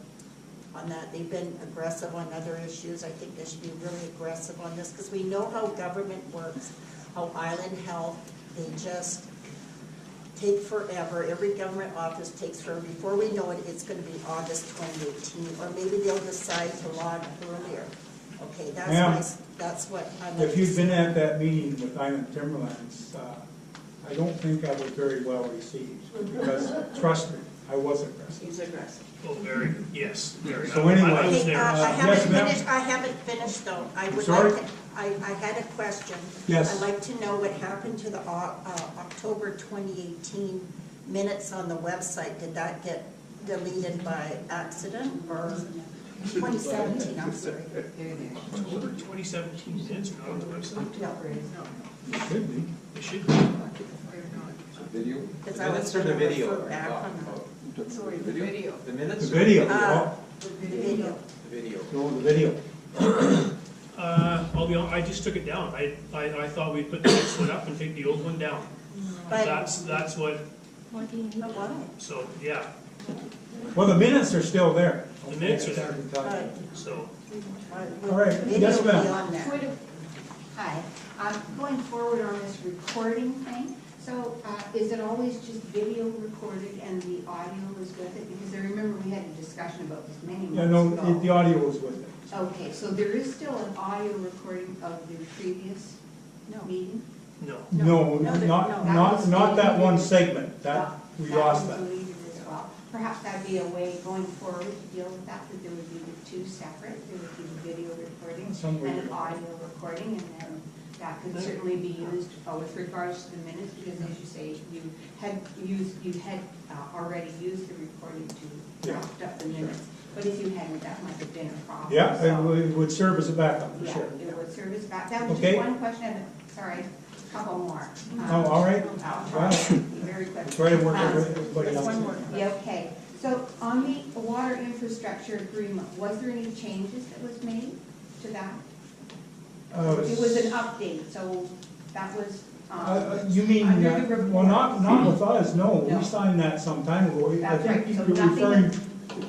on that. They've been aggressive on other issues. I think they should be really aggressive on this, because we know how government works, how Island Health, they just take forever. Every government office takes forever. Before we know it, it's going to be August 2018, or maybe they'll decide to log earlier. Okay, Ma'am, that's what I'm. If you'd been at that meeting with Island Timberlands, I don't think I was very well received, because, trust me, I was aggressive. He's aggressive. Oh, very, yes, very. So anyway- I was Okay, there. Yes, ma'am. I haven't finished though. I would Sorry? like to, I had a question. Yes. I'd like to know what happened to the October 2018 minutes on the website. Did that get deleted by accident, or 2017, I'm sorry. October 2017 minutes are not on the website. No, It should be. They should be. Video? because The I minutes was or the going to video? refer back on Sorry, the video. The minutes? The video, the video. The video. no, the video. I'll be honest, I just took it down. I thought we'd put the next one up and take the old one down. But, That's what, why? so, yeah, Well, the minutes are still there. The minutes are there. Right. so. All right, yes, Video will be ma'am. on there. Hi, going forward on this recording thing, so is it always just video recorded and the audio is with it? Because I remember we had a discussion about this many Yeah, months no, ago. the audio was with it. Okay, so there is still an audio recording of the previous meeting? No. No, No, that not was that one deleted. segment, that, we lost was that. deleted as well. Perhaps that'd be a way going forward to deal with that there would be the two separate, there would be the video recording Somewhere. and an audio recording, and then that could certainly be used with regards to the minutes, because as you say, you had already used the recording to draft up the minutes. But if you hadn't, that might have been a problem. Yeah, So, it would serve as a backup, for yeah, sure. it would serve as back. That was Okay. just one question, sorry, a couple more. Oh, all right. I'll try to be very quick. Try to work everybody Just else. one more. Yeah, okay. So on the water infrastructure agreement, was there any changes that was made to that? It was an update, so that was, You mean, under the report. well, not with us, no, No. we signed that some time ago. I That's think right, so you're nothing- referring,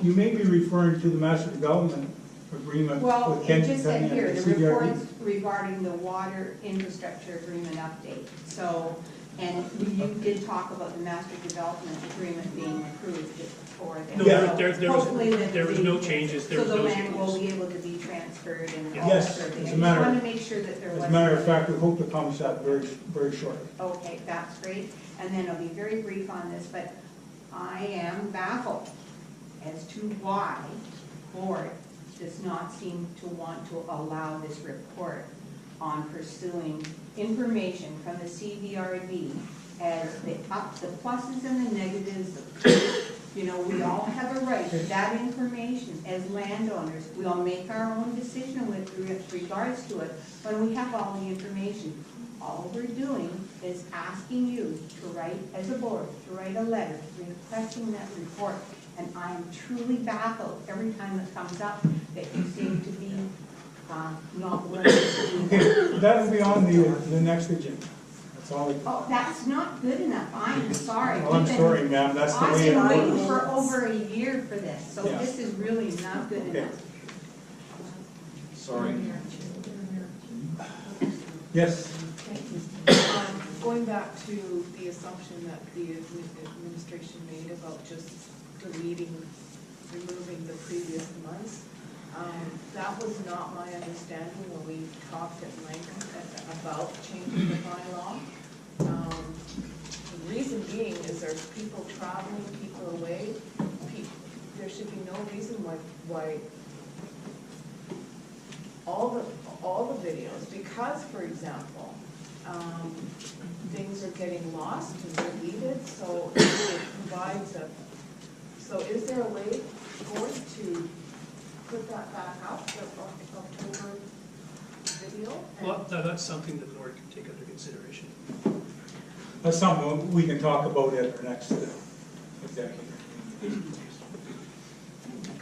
you may be referring to the master development agreement well, with it Kent just said County here, and the CDRD. reports regarding the water infrastructure agreement update. So, and you did talk about the master development agreement being approved for them. No, Yeah. Hopefully there was no changes, there was no So the land will changes. be able to be transferred and all Yes, that sort of as thing. a I matter- just wanted to make sure that there As was. a matter of fact, we hope to accomplish that very shortly. Okay, that's great. And then I'll be very brief on this, but I am baffled as to why board does not seem to want to allow this report on pursuing information from the CVRD as the pluses and the negatives. You know, we all have a right to that information as landowners. We all make our own decision with regards to it when we have all the information. All we're doing is asking you to write, as a board, to write a letter requesting that report. And I am truly baffled every time it comes up that you seem to be not willing to do that. Okay, that will be on the next agenda. That's all I can. Oh, that's not good enough. I'm sorry. Oh, I'm sorry, ma'am, that's the I've way it been waiting works. for over a year for this, so Yeah. this is really not good Okay. enough. Sorry. Yes, Going back to the assumption that the administration made about just removing the previous months, that was not my understanding when we talked at length about changing the bylaw. The reason being is there's people traveling, people away, there should be no reason why all the videos, because, for example, things are getting lost and deleted, so it provides so is there a way for us to put that back up, the October video? Well, that's something the board can take under consideration. that's something we can talk about at our next executive.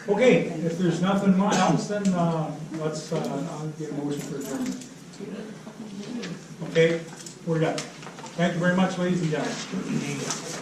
Okay, if there's nothing else, then let's, I'll get a motion for adjournment. Okay, we're done. Thank you very much, ladies and gentlemen.